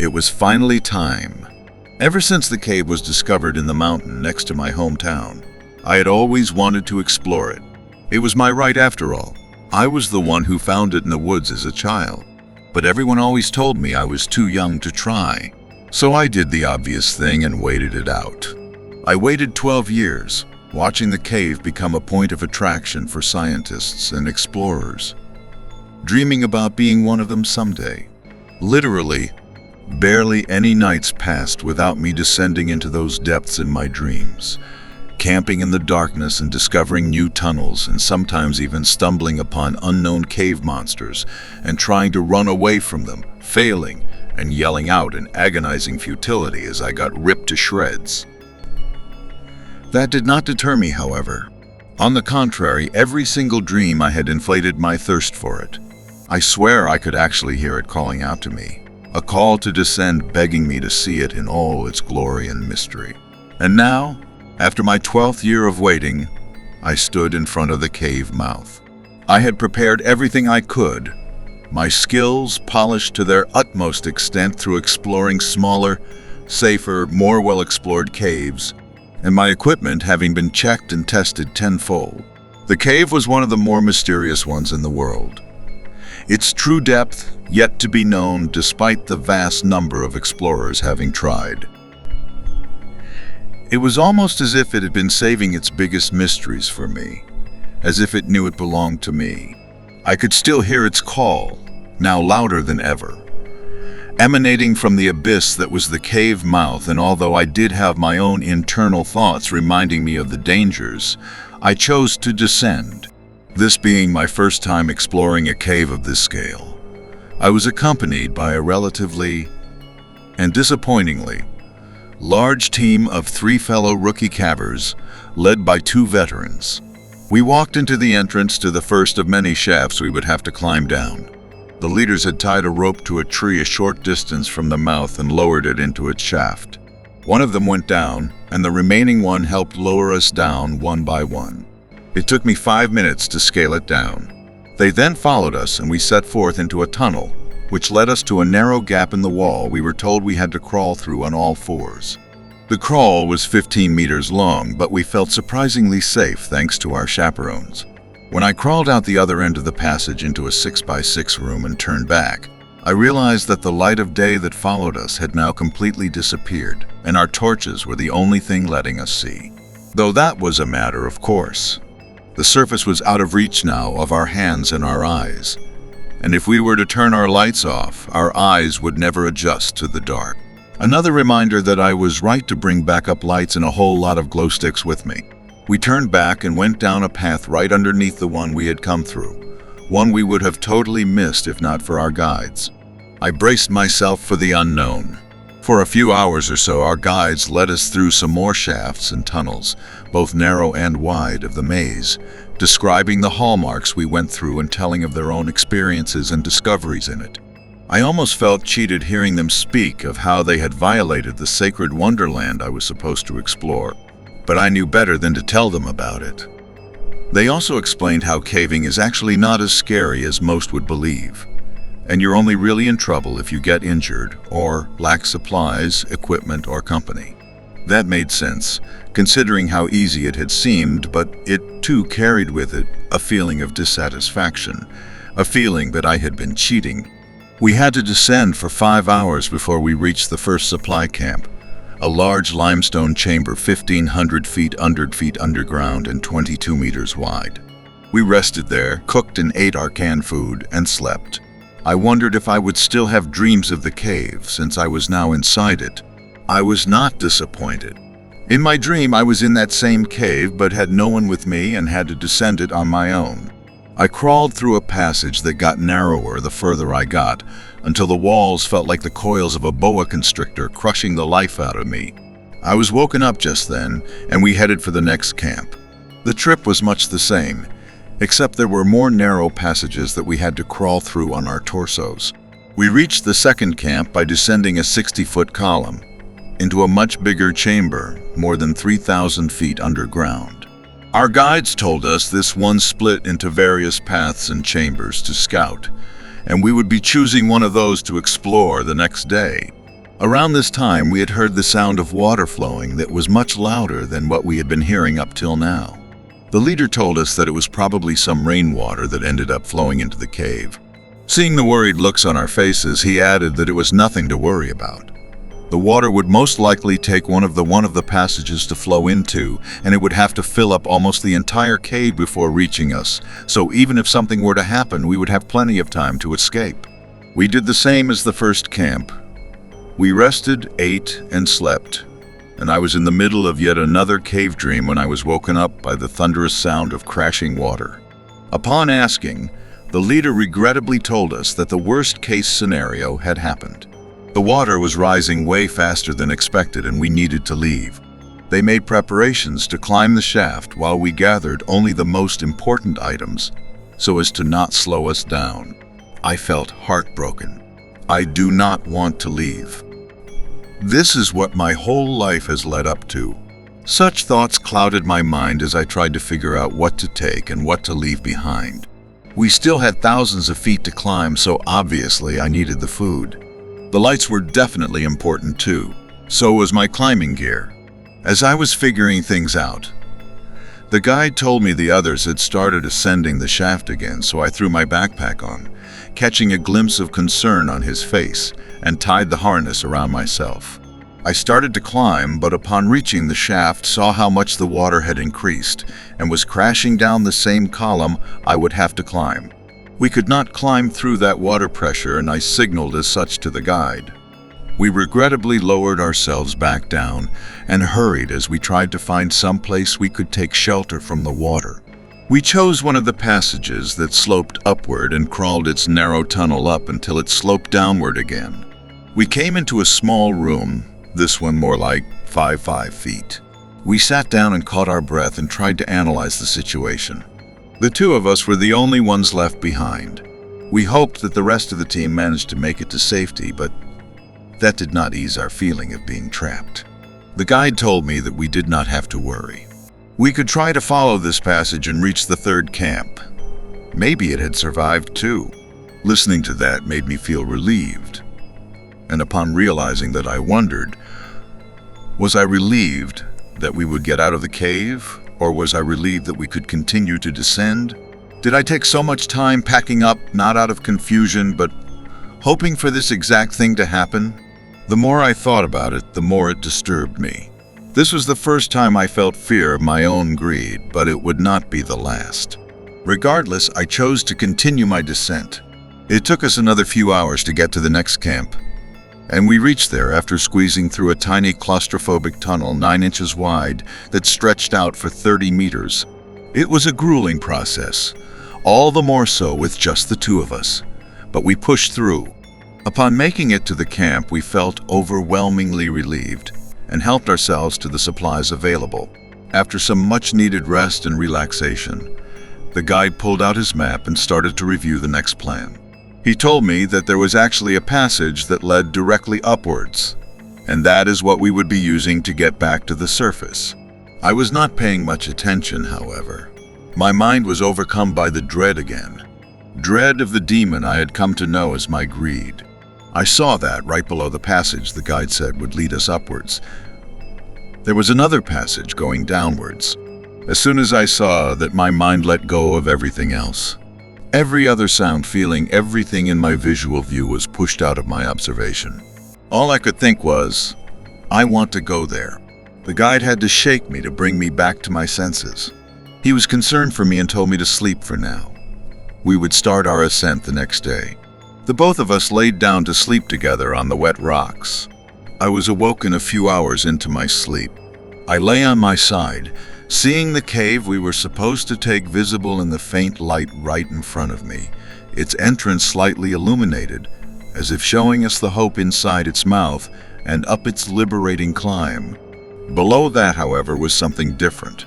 It was finally time. Ever since the cave was discovered in the mountain next to my hometown, I had always wanted to explore it. It was my right after all. I was the one who found it in the woods as a child. But everyone always told me I was too young to try. So I did the obvious thing and waited it out. I waited 12 years, watching the cave become a point of attraction for scientists and explorers, dreaming about being one of them someday. Literally, barely any nights passed without me descending into those depths in my dreams, camping in the darkness and discovering new tunnels, and sometimes even stumbling upon unknown cave monsters and trying to run away from them, failing and yelling out in agonizing futility as I got ripped to shreds. That did not deter me, however. On the contrary, every single dream I had inflated my thirst for it. I swear I could actually hear it calling out to me, a call to descend, begging me to see it in all its glory and mystery. And now, after my 12th year of waiting, I stood in front of the cave mouth. I had prepared everything I could, my skills polished to their utmost extent through exploring smaller, safer, more well-explored caves, and my equipment having been checked and tested tenfold. The cave was one of the more mysterious ones in the world. Its true depth yet to be known despite the vast number of explorers having tried. It was almost as if it had been saving its biggest mysteries for me, as if it knew it belonged to me. I could still hear its call, now louder than ever, emanating from the abyss that was the cave mouth, and although I did have my own internal thoughts reminding me of the dangers, I chose to descend. This being my first time exploring a cave of this scale, I was accompanied by a relatively, and disappointingly, large team of 3 fellow rookie cavers, led by 2 veterans. We walked into the entrance to the first of many shafts we would have to climb down. The leaders had tied a rope to a tree a short distance from the mouth and lowered it into its shaft. One of them went down, and the remaining one helped lower us down one by one. It took me 5 minutes to scale it down. They then followed us, and we set forth into a tunnel, which led us to a narrow gap in the wall we were told we had to crawl through on all 4s. The crawl was 15 meters long, but we felt surprisingly safe thanks to our chaperones. When I crawled out the other end of the passage into a 6x6 room and turned back, I realized that the light of day that followed us had now completely disappeared, and our torches were the only thing letting us see. Though that was a matter of course. The surface was out of reach now of our hands and our eyes, and if we were to turn our lights off, our eyes would never adjust to the dark. Another reminder that I was right to bring backup lights and a whole lot of glow sticks with me. We turned back and went down a path right underneath the one we had come through, one we would have totally missed if not for our guides. I braced myself for the unknown. For a few hours or so, our guides led us through some more shafts and tunnels, both narrow and wide, of the maze, describing the hallmarks we went through and telling of their own experiences and discoveries in it. I almost felt cheated hearing them speak of how they had violated the sacred wonderland I was supposed to explore, but I knew better than to tell them about it. They also explained how caving is actually not as scary as most would believe, and you're only really in trouble if you get injured or lack supplies, equipment, or company. That made sense, considering how easy it had seemed, but it too carried with it a feeling of dissatisfaction, a feeling that I had been cheating. We had to descend for 5 hours before we reached the first supply camp, a large limestone chamber 1,500 feet underground and 22 meters wide. We rested there, cooked and ate our canned food, and slept. I wondered if I would still have dreams of the cave since I was now inside it. I was not disappointed. In my dream, I was in that same cave but had no one with me and had to descend it on my own. I crawled through a passage that got narrower the further I got, until the walls felt like the coils of a boa constrictor crushing the life out of me. I was woken up just then, and we headed for the next camp. The trip was much the same, except there were more narrow passages that we had to crawl through on our torsos. We reached the second camp by descending a 60-foot column into a much bigger chamber, more than 3,000 feet underground. Our guides told us this one split into various paths and chambers to scout, and we would be choosing one of those to explore the next day. Around this time, we had heard the sound of water flowing that was much louder than what we had been hearing up till now. The leader told us that it was probably some rainwater that ended up flowing into the cave. Seeing the worried looks on our faces, he added that it was nothing to worry about. The water would most likely take one of the passages to flow into, and it would have to fill up almost the entire cave before reaching us, so even if something were to happen, we would have plenty of time to escape. We did the same as the first camp. We rested, ate, and slept, and I was in the middle of yet another cave dream when I was woken up by the thunderous sound of crashing water. Upon asking, the leader regrettably told us that the worst-case scenario had happened. The water was rising way faster than expected and we needed to leave. They made preparations to climb the shaft while we gathered only the most important items so as to not slow us down. I felt heartbroken. I do not want to leave. This is what my whole life has led up to. Such thoughts clouded my mind as I tried to figure out what to take and what to leave behind. We still had thousands of feet to climb, so obviously I needed the food. The lights were definitely important too. So was my climbing gear. As I was figuring things out, the guide told me the others had started ascending the shaft again, so I threw my backpack on, catching a glimpse of concern on his face, and tied the harness around myself. I started to climb, but upon reaching the shaft, saw how much the water had increased and was crashing down the same column I would have to climb. We could not climb through that water pressure, and I signaled as such to the guide. We regrettably lowered ourselves back down and hurried as we tried to find some place we could take shelter from the water. We chose one of the passages that sloped upward and crawled its narrow tunnel up until it sloped downward again. We came into a small room, this one more like 5 feet. We sat down and caught our breath and tried to analyze the situation. The two of us were the only ones left behind. We hoped that the rest of the team managed to make it to safety, but that did not ease our feeling of being trapped. The guide told me that we did not have to worry. We could try to follow this passage and reach the third camp. Maybe it had survived too. Listening to that made me feel relieved. And upon realizing that, I wondered, was I relieved that we would get out of the cave? Or was I relieved that we could continue to descend? Did I take so much time packing up, not out of confusion, but hoping for this exact thing to happen? The more I thought about it, the more it disturbed me. This was the first time I felt fear of my own greed, but it would not be the last. Regardless, I chose to continue my descent. It took us another few hours to get to the next camp, and we reached there after squeezing through a tiny claustrophobic tunnel 9 inches wide that stretched out for 30 meters. It was a grueling process, all the more so with just the two of us, but we pushed through. Upon making it to the camp, we felt overwhelmingly relieved and helped ourselves to the supplies available. After some much-needed rest and relaxation, the guide pulled out his map and started to review the next plan. He told me that there was actually a passage that led directly upwards, and that is what we would be using to get back to the surface. I was not paying much attention, however. My mind was overcome by the dread again. Dread of the demon I had come to know as my greed. I saw that right below the passage the guide said would lead us upwards. There was another passage going downwards. As soon as I saw that, my mind let go of everything else. Every other sound, feeling, everything in my visual view was pushed out of my observation. All I could think was, I want to go there. The guide had to shake me to bring me back to my senses. He was concerned for me and told me to sleep for now. We would start our ascent the next day. The both of us laid down to sleep together on the wet rocks. I was awoken a few hours into my sleep. I lay on my side, seeing the cave we were supposed to take visible in the faint light right in front of me, its entrance slightly illuminated, as if showing us the hope inside its mouth and up its liberating climb. Below that, however, was something different.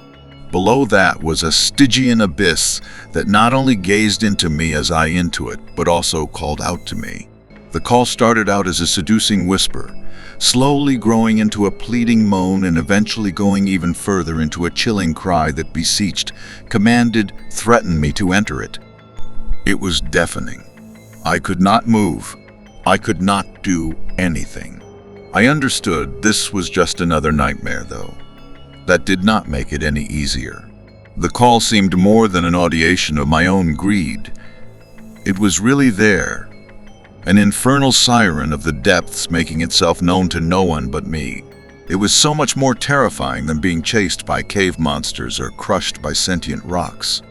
Below that was a Stygian abyss that not only gazed into me as I into it, but also called out to me. The call started out as a seducing whisper, slowly growing into a pleading moan and eventually going even further into a chilling cry that beseeched, commanded, threatened me to enter it. It was deafening. I could not move. I could not do anything. I understood this was just another nightmare, though. That did not make it any easier. The call seemed more than an audition of my own greed. It was really there, an infernal siren of the depths making itself known to no one but me. It was so much more terrifying than being chased by cave monsters or crushed by sentient rocks.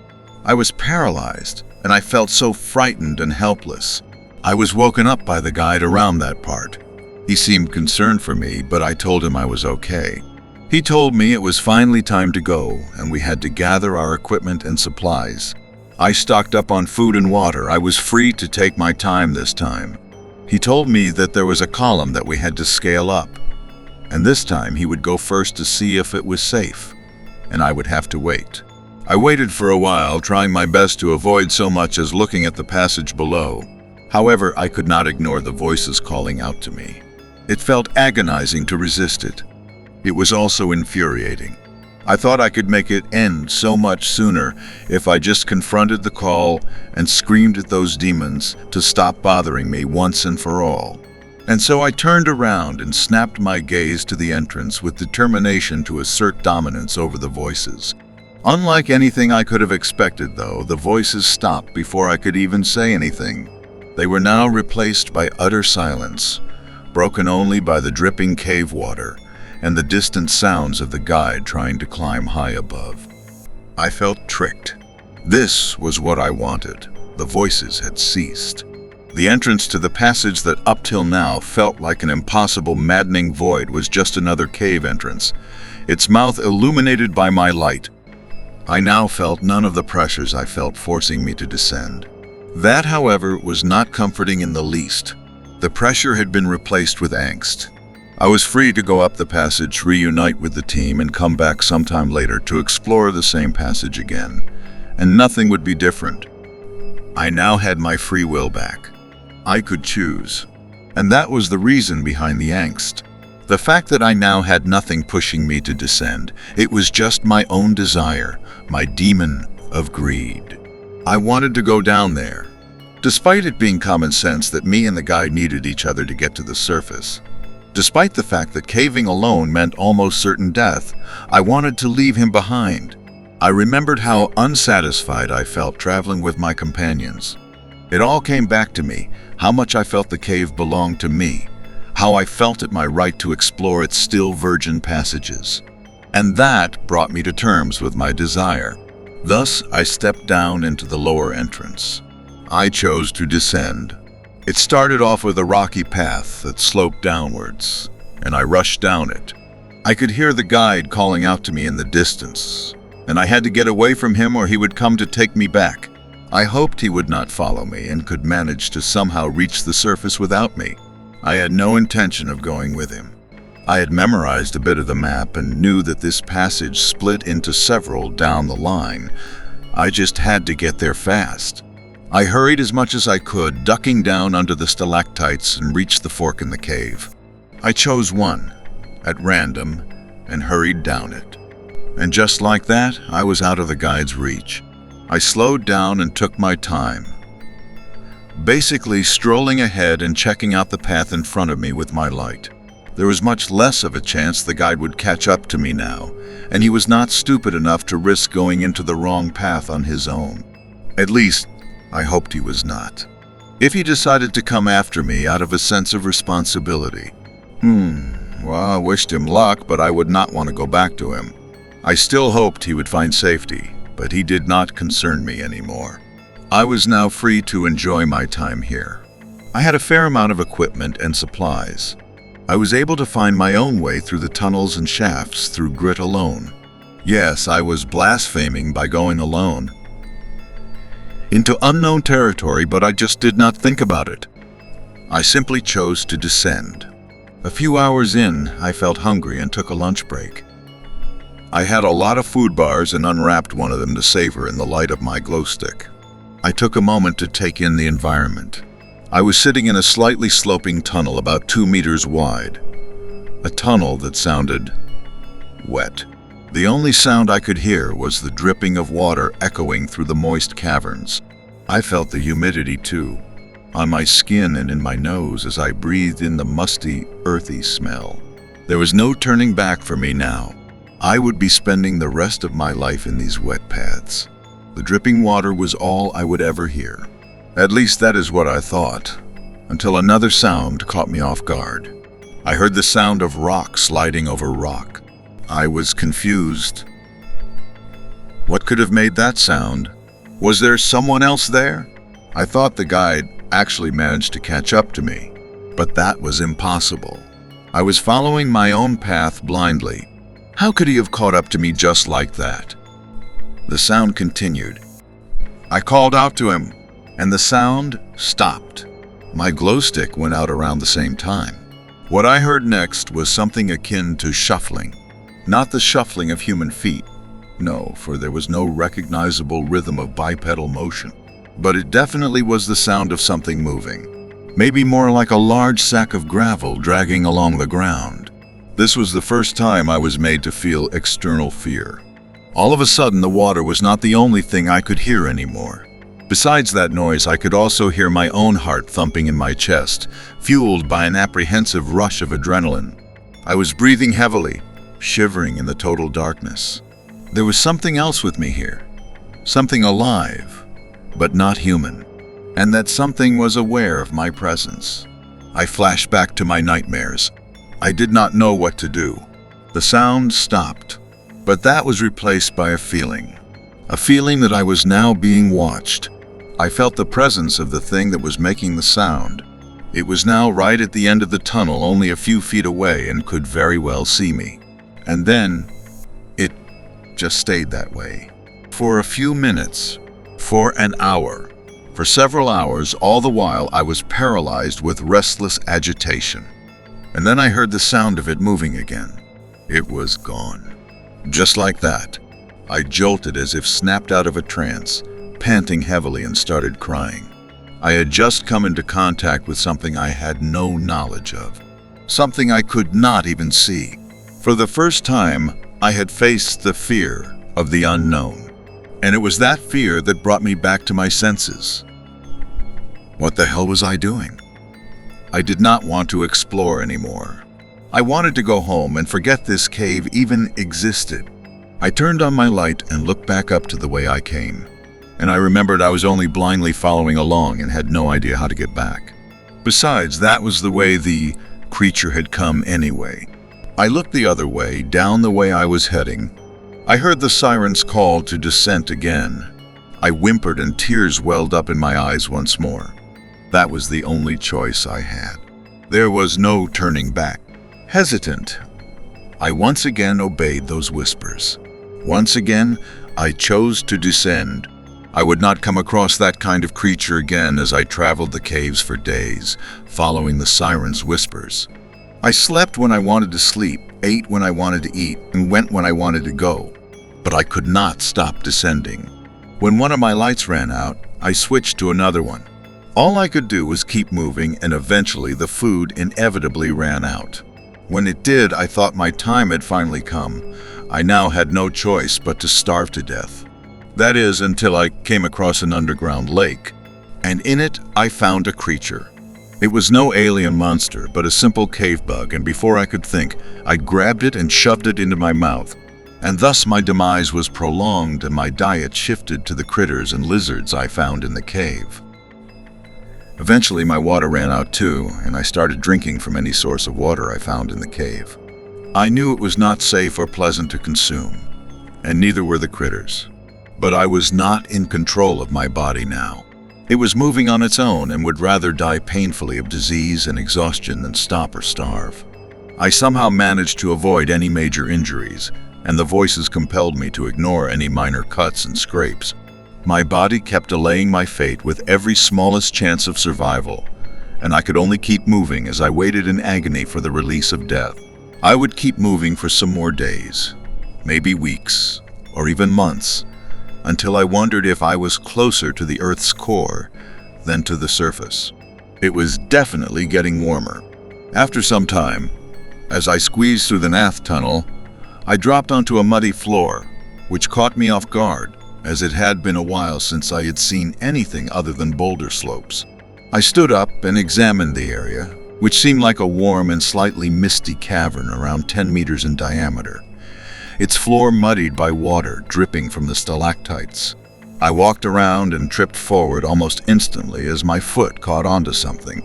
I was paralyzed, and I felt so frightened and helpless. I was woken up by the guide around that part. He seemed concerned for me, but I told him I was okay. He told me it was finally time to go, and we had to gather our equipment and supplies. I stocked up on food and water. I was free to take my time this time. He told me that there was a column that we had to scale up, and this time he would go first to see if it was safe, and I would have to wait. I waited for a while, trying my best to avoid so much as looking at the passage below. However, I could not ignore the voices calling out to me. It felt agonizing to resist it. It was also infuriating. I thought I could make it end so much sooner if I just confronted the call and screamed at those demons to stop bothering me once and for all. And so I turned around and snapped my gaze to the entrance with determination to assert dominance over the voices. Unlike anything I could have expected, though, the voices stopped before I could even say anything. They were now replaced by utter silence, broken only by the dripping cave water and the distant sounds of the guide trying to climb high above. I felt tricked. This was what I wanted. The voices had ceased. The entrance to the passage that up till now felt like an impossible, maddening void was just another cave entrance, its mouth illuminated by my light. I now felt none of the pressures I felt forcing me to descend. That, however, was not comforting in the least. The pressure had been replaced with angst. I was free to go up the passage, reunite with the team, and come back sometime later to explore the same passage again, and nothing would be different. I now had my free will back. I could choose, and that was the reason behind the angst. The fact that I now had nothing pushing me to descend, it was just my own desire, my demon of greed. I wanted to go down there. Despite it being common sense that me and the guide needed each other to get to the surface, despite the fact that caving alone meant almost certain death, I wanted to leave him behind. I remembered how unsatisfied I felt traveling with my companions. It all came back to me, how much I felt the cave belonged to me, how I felt it my right to explore its still virgin passages. And that brought me to terms with my desire. Thus, I stepped down into the lower entrance. I chose to descend. It started off with a rocky path that sloped downwards, and I rushed down it. I could hear the guide calling out to me in the distance, and I had to get away from him or he would come to take me back. I hoped he would not follow me and could manage to somehow reach the surface without me. I had no intention of going with him. I had memorized a bit of the map and knew that this passage split into several down the line. I just had to get there fast. I hurried as much as I could, ducking down under the stalactites, and reached the fork in the cave. I chose one, at random, and hurried down it. And just like that, I was out of the guide's reach. I slowed down and took my time, basically strolling ahead and checking out the path in front of me with my light. There was much less of a chance the guide would catch up to me now, and he was not stupid enough to risk going into the wrong path on his own. At least, I hoped he was not. If he decided to come after me out of a sense of responsibility, well, I wished him luck, but I would not want to go back to him. I still hoped he would find safety, but he did not concern me anymore. I was now free to enjoy my time here. I had a fair amount of equipment and supplies. I was able to find my own way through the tunnels and shafts through grit alone. Yes, I was blaspheming by going alone into unknown territory, but I just did not think about it. I simply chose to descend. A few hours in, I felt hungry and took a lunch break. I had a lot of food bars and unwrapped one of them to savor in the light of my glow stick. I took a moment to take in the environment. I was sitting in a slightly sloping tunnel about 2 meters wide. A tunnel that sounded wet. The only sound I could hear was the dripping of water echoing through the moist caverns. I felt the humidity too. on my skin and in my nose as I breathed in the musty, earthy smell. There was no turning back for me now. I would be spending the rest of my life in these wet paths. The dripping water was all I would ever hear. At least that is what I thought, until another sound caught me off guard. I heard the sound of rock sliding over rock. I was confused. What could have made that sound? Was there someone else there? I thought the guide actually managed to catch up to me, but that was impossible. I was following my own path blindly. How could he have caught up to me just like that? The sound continued. I called out to him, and the sound stopped. My glow stick went out around the same time. What I heard next was something akin to shuffling. Not the shuffling of human feet. No, for there was no recognizable rhythm of bipedal motion. But it definitely was the sound of something moving. Maybe more like a large sack of gravel dragging along the ground. This was the first time I was made to feel external fear. All of a sudden, the water was not the only thing I could hear anymore. Besides that noise, I could also hear my own heart thumping in my chest, fueled by an apprehensive rush of adrenaline. I was breathing heavily, shivering in the total darkness. There was something else with me here. Something alive, but not human. And that something was aware of my presence. I flashed back to my nightmares. I did not know what to do. The sound stopped, but that was replaced by a feeling that I was now being watched. I felt the presence of the thing that was making the sound. It was now right at the end of the tunnel, only a few feet away, and could very well see me. And then, it just stayed that way. For a few minutes, for an hour, for several hours, all the while I was paralyzed with restless agitation. And then I heard the sound of it moving again. It was gone. Just like that, I jolted as if snapped out of a trance, panting heavily, and started crying. I had just come into contact with something I had no knowledge of, something I could not even see. For the first time, I had faced the fear of the unknown, and it was that fear that brought me back to my senses. What the hell was I doing? I did not want to explore anymore. I wanted to go home and forget this cave even existed. I turned on my light and looked back up to the way I came, and I remembered I was only blindly following along and had no idea how to get back. Besides, that was the way the creature had come anyway. I looked the other way, down the way I was heading. I heard the siren's call to descent again. I whimpered and tears welled up in my eyes once more. That was the only choice I had. There was no turning back. Hesitant, I once again obeyed those whispers. Once again, I chose to descend. I would not come across that kind of creature again as I traveled the caves for days, following the siren's whispers. I slept when I wanted to sleep, ate when I wanted to eat, and went when I wanted to go. But I could not stop descending. When one of my lights ran out, I switched to another one. All I could do was keep moving, and eventually the food inevitably ran out. When it did, I thought my time had finally come. I now had no choice but to starve to death. That is, until I came across an underground lake, and in it I found a creature. It was no alien monster, but a simple cave bug, and before I could think, I grabbed it and shoved it into my mouth. And thus my demise was prolonged and my diet shifted to the critters and lizards I found in the cave. Eventually my water ran out too, and I started drinking from any source of water I found in the cave. I knew it was not safe or pleasant to consume, and neither were the critters. But I was not in control of my body now. It was moving on its own and would rather die painfully of disease and exhaustion than stop or starve. I somehow managed to avoid any major injuries, and the voices compelled me to ignore any minor cuts and scrapes. My body kept delaying my fate with every smallest chance of survival, and I could only keep moving as I waited in agony for the release of death. I would keep moving for some more days, maybe weeks, or even months, until I wondered if I was closer to the Earth's core than to the surface. It was definitely getting warmer. After some time, as I squeezed through the Nath tunnel, I dropped onto a muddy floor, which caught me off guard, as it had been a while since I had seen anything other than boulder slopes. I stood up and examined the area, which seemed like a warm and slightly misty cavern around 10 meters in diameter, its floor muddied by water dripping from the stalactites. I walked around and tripped forward almost instantly as my foot caught onto something.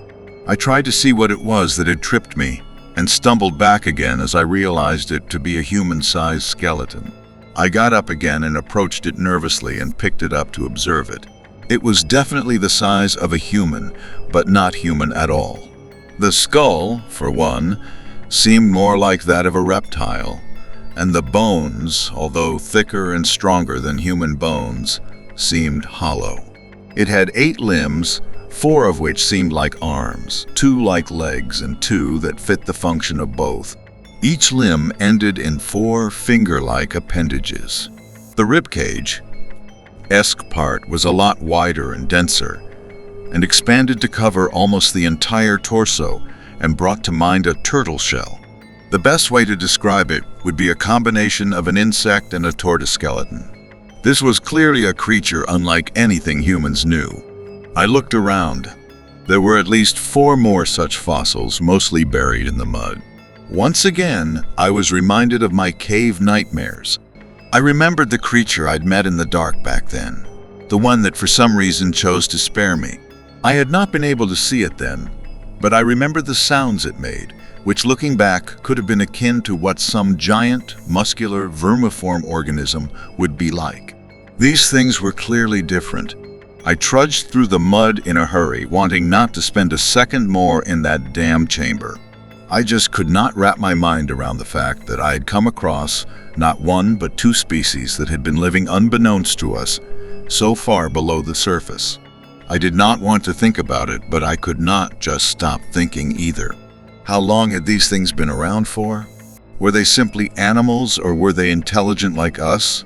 I tried to see what it was that had tripped me, and stumbled back again as I realized it to be a human-sized skeleton. I got up again and approached it nervously and picked it up to observe it. It was definitely the size of a human, but not human at all. The skull, for one, seemed more like that of a reptile, and the bones, although thicker and stronger than human bones, seemed hollow. It had 8 limbs, 4 of which seemed like arms, 2 like legs, and 2 that fit the function of both. Each limb ended in 4 finger-like appendages. The ribcage-esque part was a lot wider and denser, and expanded to cover almost the entire torso and brought to mind a turtle shell. The best way to describe it would be a combination of an insect and a tortoise skeleton. This was clearly a creature unlike anything humans knew. I looked around. There were at least 4 more such fossils, mostly buried in the mud. Once again, I was reminded of my cave nightmares. I remembered the creature I'd met in the dark back then, the one that for some reason chose to spare me. I had not been able to see it then, but I remembered the sounds it made, which looking back could have been akin to what some giant, muscular, vermiform organism would be like. These things were clearly different. I trudged through the mud in a hurry, wanting not to spend a second more in that damn chamber. I just could not wrap my mind around the fact that I had come across not 1 but 2 species that had been living unbeknownst to us, so far below the surface. I did not want to think about it, but I could not just stop thinking either. How long had these things been around for? Were they simply animals, or were they intelligent like us?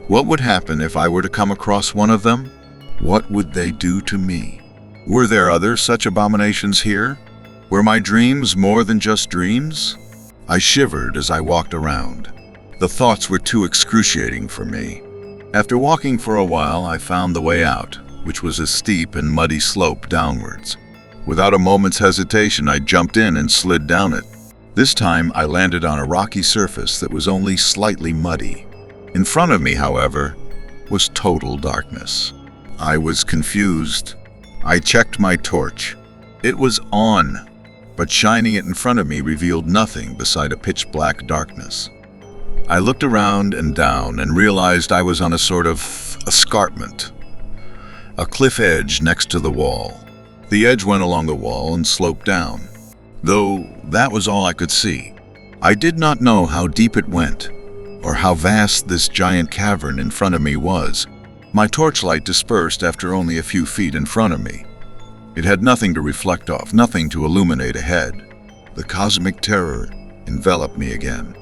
What would happen if I were to come across one of them? What would they do to me? Were there other such abominations here? Were my dreams more than just dreams? I shivered as I walked around. The thoughts were too excruciating for me. After walking for a while, I found the way out, which was a steep and muddy slope downwards. Without a moment's hesitation, I jumped in and slid down it. This time, I landed on a rocky surface that was only slightly muddy. In front of me, however, was total darkness. I was confused. I checked my torch. It was on, but shining it in front of me revealed nothing beside a pitch-black darkness. I looked around and down and realized I was on a sort of escarpment, a cliff edge next to the wall. The edge went along the wall and sloped down, though that was all I could see. I did not know how deep it went, or how vast this giant cavern in front of me was. My torchlight dispersed after only a few feet in front of me. It had nothing to reflect off, nothing to illuminate ahead. The cosmic terror enveloped me again.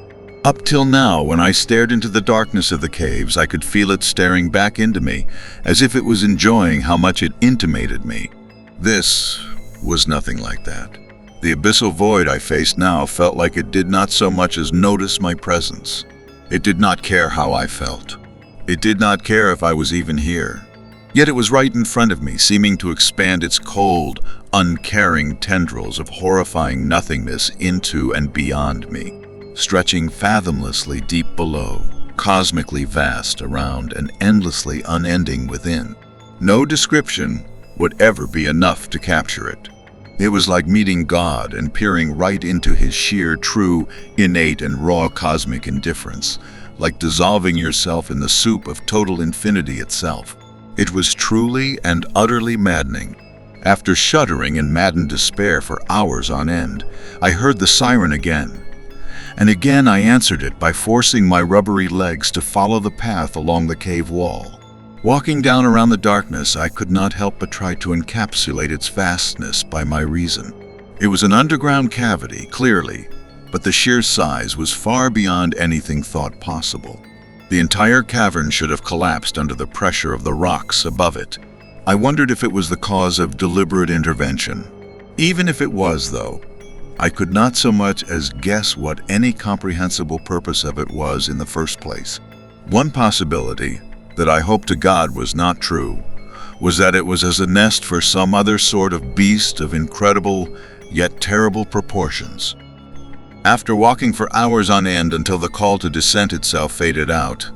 Up till now, when I stared into the darkness of the caves, I could feel it staring back into me, as if it was enjoying how much it intimated me. This was nothing like that. The abyssal void I faced now felt like it did not so much as notice my presence. It did not care how I felt. It did not care if I was even here. Yet it was right in front of me, seeming to expand its cold, uncaring tendrils of horrifying nothingness into and beyond me, stretching fathomlessly deep below, cosmically vast around, and endlessly unending within. No description would ever be enough to capture it. It was like meeting God and peering right into his sheer, true, innate, and raw cosmic indifference, like dissolving yourself in the soup of total infinity itself. It was truly and utterly maddening. After shuddering in maddened despair for hours on end, I heard the siren again. And again I answered it by forcing my rubbery legs to follow the path along the cave wall. Walking down around the darkness, I could not help but try to encapsulate its vastness by my reason. It was an underground cavity, clearly, but the sheer size was far beyond anything thought possible. The entire cavern should have collapsed under the pressure of the rocks above it. I wondered if it was the cause of deliberate intervention. Even if it was, though, I could not so much as guess what any comprehensible purpose of it was in the first place. One possibility, that I hope to God was not true, was that it was as a nest for some other sort of beast of incredible yet terrible proportions. After walking for hours on end until the call to descent itself faded out,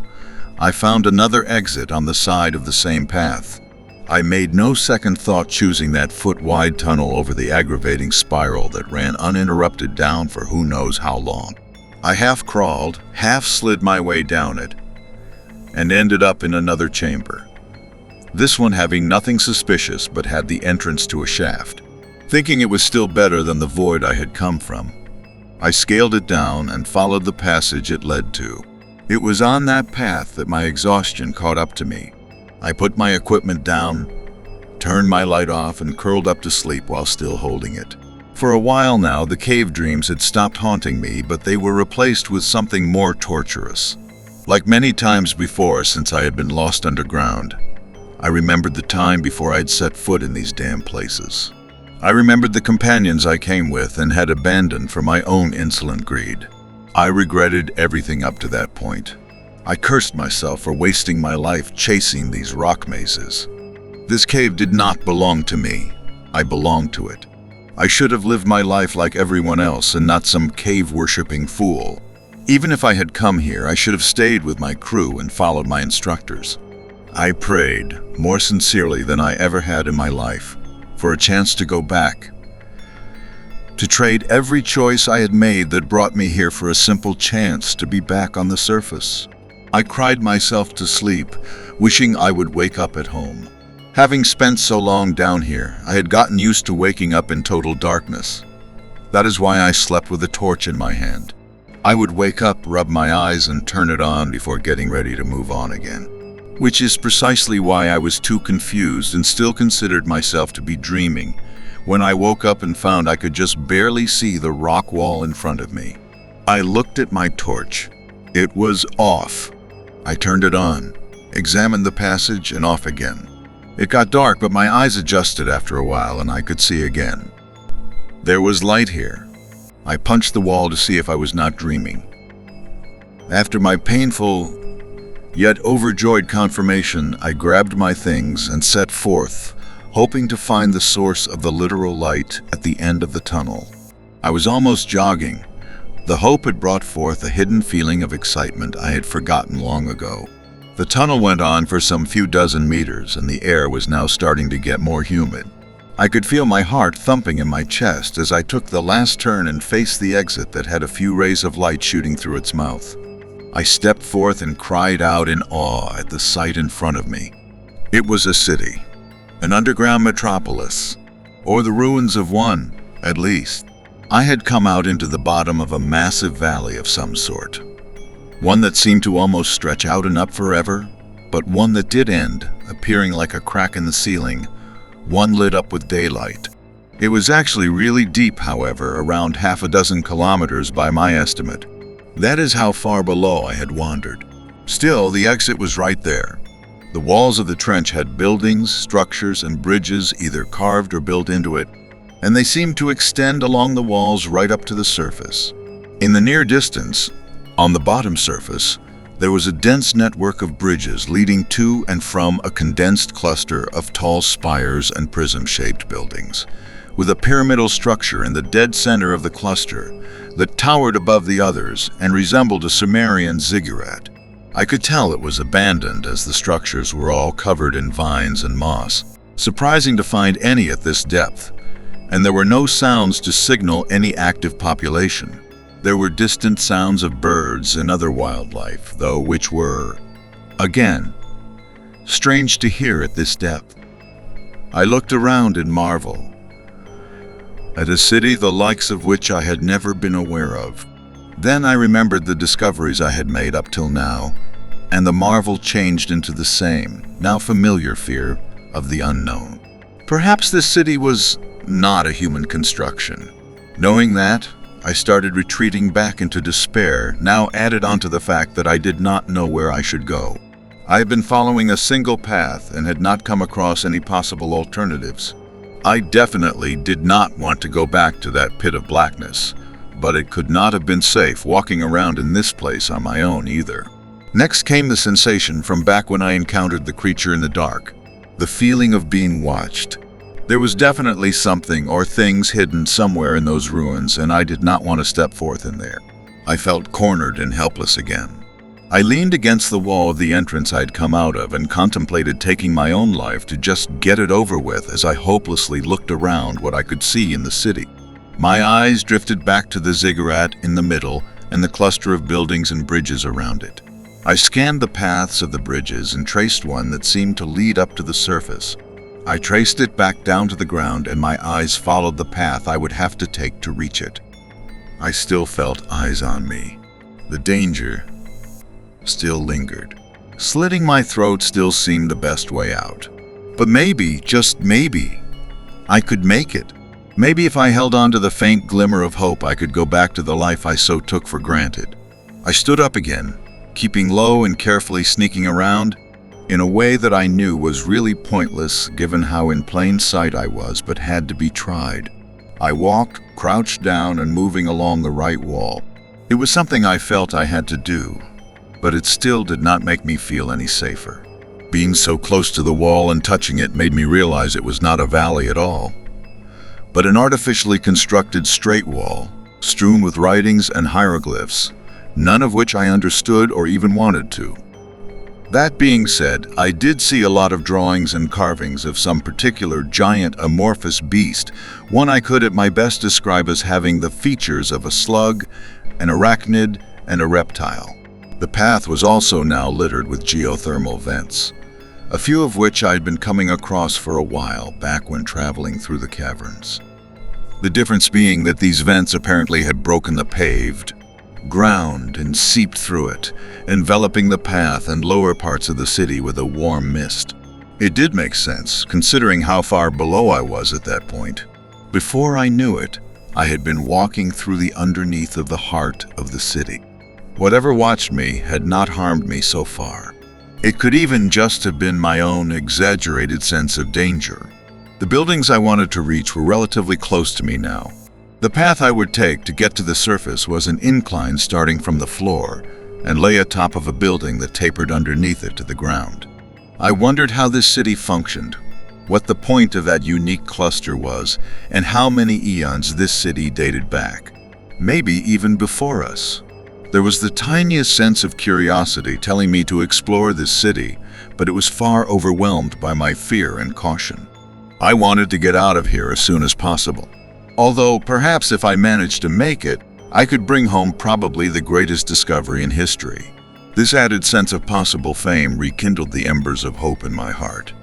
I found another exit on the side of the same path. I made no second thought choosing that foot-wide tunnel over the aggravating spiral that ran uninterrupted down for who knows how long. I half crawled, half slid my way down it, and ended up in another chamber. This one having nothing suspicious but had the entrance to a shaft. Thinking it was still better than the void I had come from, I scaled it down and followed the passage it led to. It was on that path that my exhaustion caught up to me. I put my equipment down, turned my light off, and curled up to sleep while still holding it. For a while now, the cave dreams had stopped haunting me, but they were replaced with something more torturous. Like many times before since I had been lost underground, I remembered the time before I'd set foot in these damn places. I remembered the companions I came with and had abandoned for my own insolent greed. I regretted everything up to that point. I cursed myself for wasting my life chasing these rock mazes. This cave did not belong to me. I belonged to it. I should have lived my life like everyone else and not some cave-worshipping fool. Even if I had come here, I should have stayed with my crew and followed my instructors. I prayed, more sincerely than I ever had in my life, for a chance to go back, to trade every choice I had made that brought me here for a simple chance to be back on the surface. I cried myself to sleep, wishing I would wake up at home. Having spent so long down here, I had gotten used to waking up in total darkness. That is why I slept with a torch in my hand. I would wake up, rub my eyes, and turn it on before getting ready to move on again. Which is precisely why I was too confused and still considered myself to be dreaming when I woke up and found I could just barely see the rock wall in front of me. I looked at my torch. It was off. I turned it on, examined the passage, and off again. It got dark, but my eyes adjusted after a while and I could see again. There was light here. I punched the wall to see if I was not dreaming. After my painful yet overjoyed confirmation, I grabbed my things and set forth, hoping to find the source of the literal light at the end of the tunnel. I was almost jogging. The hope had brought forth a hidden feeling of excitement I had forgotten long ago. The tunnel went on for some few dozen meters, and the air was now starting to get more humid. I could feel my heart thumping in my chest as I took the last turn and faced the exit that had a few rays of light shooting through its mouth. I stepped forth and cried out in awe at the sight in front of me. It was a city, an underground metropolis, or the ruins of one, at least. I had come out into the bottom of a massive valley of some sort. One that seemed to almost stretch out and up forever, but one that did end, appearing like a crack in the ceiling, one lit up with daylight. It was actually really deep, however, around 6 kilometers by my estimate. That is how far below I had wandered. Still, the exit was right there. The walls of the trench had buildings, structures, and bridges either carved or built into it, and they seemed to extend along the walls right up to the surface. In the near distance, on the bottom surface, there was a dense network of bridges leading to and from a condensed cluster of tall spires and prism-shaped buildings, with a pyramidal structure in the dead center of the cluster that towered above the others and resembled a Sumerian ziggurat. I could tell it was abandoned as the structures were all covered in vines and moss. Surprising to find any at this depth, and there were no sounds to signal any active population. There were distant sounds of birds and other wildlife, though, which were, again, strange to hear at this depth. I looked around in marvel at a city the likes of which I had never been aware of. Then I remembered the discoveries I had made up till now, and the marvel changed into the same, now familiar fear of the unknown. Perhaps this city was not a human construction. Knowing that, I started retreating back into despair, now added onto the fact that I did not know where I should go. I had been following a single path and had not come across any possible alternatives. I definitely did not want to go back to that pit of blackness, but it could not have been safe walking around in this place on my own either. Next came the sensation from back when I encountered the creature in the dark. The feeling of being watched. There was definitely something or things hidden somewhere in those ruins, and I did not want to step forth in there. I felt cornered and helpless again. I leaned against the wall of the entrance I'd come out of and contemplated taking my own life to just get it over with as I hopelessly looked around what I could see in the city. My eyes drifted back to the ziggurat in the middle and the cluster of buildings and bridges around it. I scanned the paths of the bridges and traced one that seemed to lead up to the surface. I traced it back down to the ground, and my eyes followed the path I would have to take to reach it. I still felt eyes on me. The danger still lingered. Slitting my throat still seemed the best way out. But maybe, just maybe, I could make it. Maybe if I held on to the faint glimmer of hope, I could go back to the life I so took for granted. I stood up again, keeping low and carefully sneaking around, in a way that I knew was really pointless given how in plain sight I was, but had to be tried. I walked, crouched down and moving along the right wall. It was something I felt I had to do, but it still did not make me feel any safer. Being so close to the wall and touching it made me realize it was not a valley at all, but an artificially constructed straight wall, strewn with writings and hieroglyphs, none of which I understood or even wanted to. That being said, I did see a lot of drawings and carvings of some particular giant amorphous beast, one I could at my best describe as having the features of a slug, an arachnid, and a reptile. The path was also now littered with geothermal vents, a few of which I'd been coming across for a while back when traveling through the caverns. The difference being that these vents apparently had broken the paved ground and seeped through it, enveloping the path and lower parts of the city with a warm mist. It did make sense, considering how far below I was at that point. Before I knew it, I had been walking through the underneath of the heart of the city. Whatever watched me had not harmed me so far. It could even just have been my own exaggerated sense of danger. The buildings I wanted to reach were relatively close to me now. The path I would take to get to the surface was an incline starting from the floor and lay atop of a building that tapered underneath it to the ground. I wondered how this city functioned, what the point of that unique cluster was, and how many eons this city dated back. Maybe even before us. There was the tiniest sense of curiosity telling me to explore this city, but it was far overwhelmed by my fear and caution. I wanted to get out of here as soon as possible. Although perhaps if I managed to make it, I could bring home probably the greatest discovery in history. This added sense of possible fame rekindled the embers of hope in my heart.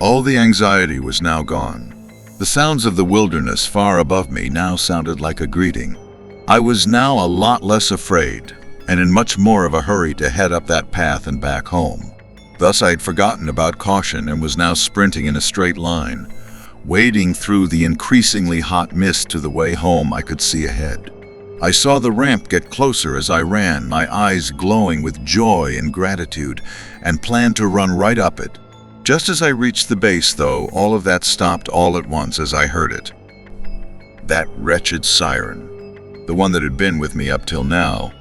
All the anxiety was now gone. The sounds of the wilderness far above me now sounded like a greeting. I was now a lot less afraid, and in much more of a hurry to head up that path and back home. Thus I had forgotten about caution and was now sprinting in a straight line, wading through the increasingly hot mist to the way home I could see ahead. I saw the ramp get closer as I ran, my eyes glowing with joy and gratitude, and planned to run right up it. Just as I reached the base, though, all of that stopped all at once as I heard it. That wretched siren. The one that had been with me up till now.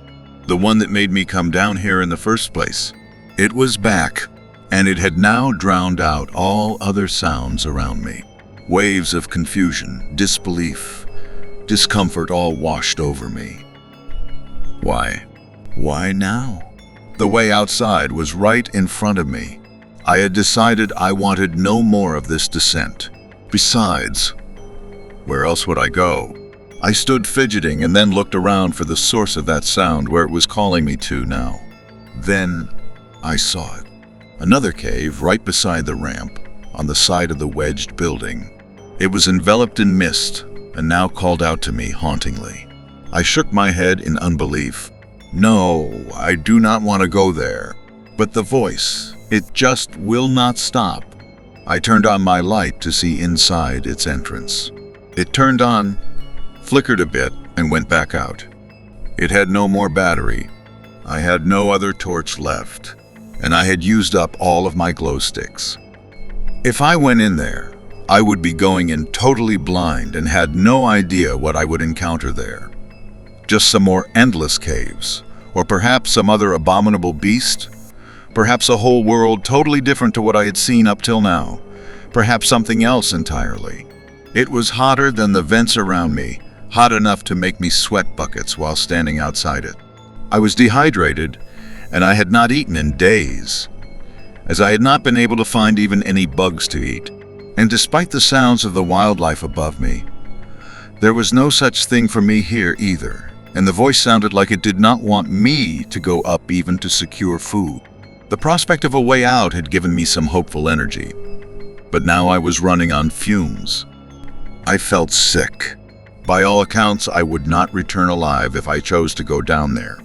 The one that made me come down here in the first place. It was back, and it had now drowned out all other sounds around me. Waves of confusion, disbelief, discomfort all washed over me. Why? Why now? The way outside was right in front of me. I had decided I wanted no more of this descent. Besides, where else would I go? I stood fidgeting and then looked around for the source of that sound, where it was calling me to now. Then I saw it. Another cave right beside the ramp, on the side of the wedged building. It was enveloped in mist and now called out to me hauntingly. I shook my head in unbelief. No, I do not want to go there. But the voice, it just will not stop. I turned on my light to see inside its entrance. It turned on, flickered a bit, and went back out. It had no more battery. I had no other torch left, and I had used up all of my glow sticks. If I went in there, I would be going in totally blind and had no idea what I would encounter there. Just some more endless caves, or perhaps some other abominable beast, perhaps a whole world totally different to what I had seen up till now, perhaps something else entirely. It was hotter than the vents around me, hot enough to make me sweat buckets while standing outside it. I was dehydrated, and I had not eaten in days, as I had not been able to find even any bugs to eat. And despite the sounds of the wildlife above me, there was no such thing for me here either, and the voice sounded like it did not want me to go up even to secure food. The prospect of a way out had given me some hopeful energy, but now I was running on fumes. I felt sick. By all accounts, I would not return alive if I chose to go down there.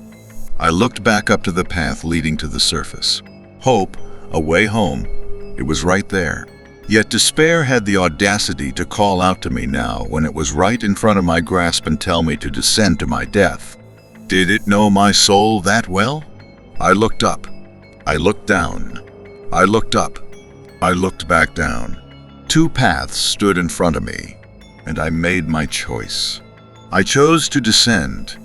I looked back up to the path leading to the surface. Hope, a way home, it was right there. Yet despair had the audacity to call out to me now when it was right in front of my grasp and tell me to descend to my death. Did it know my soul that well? I looked up. I looked down. I looked up. I looked back down. 2 paths stood in front of me, and I made my choice. I chose to descend,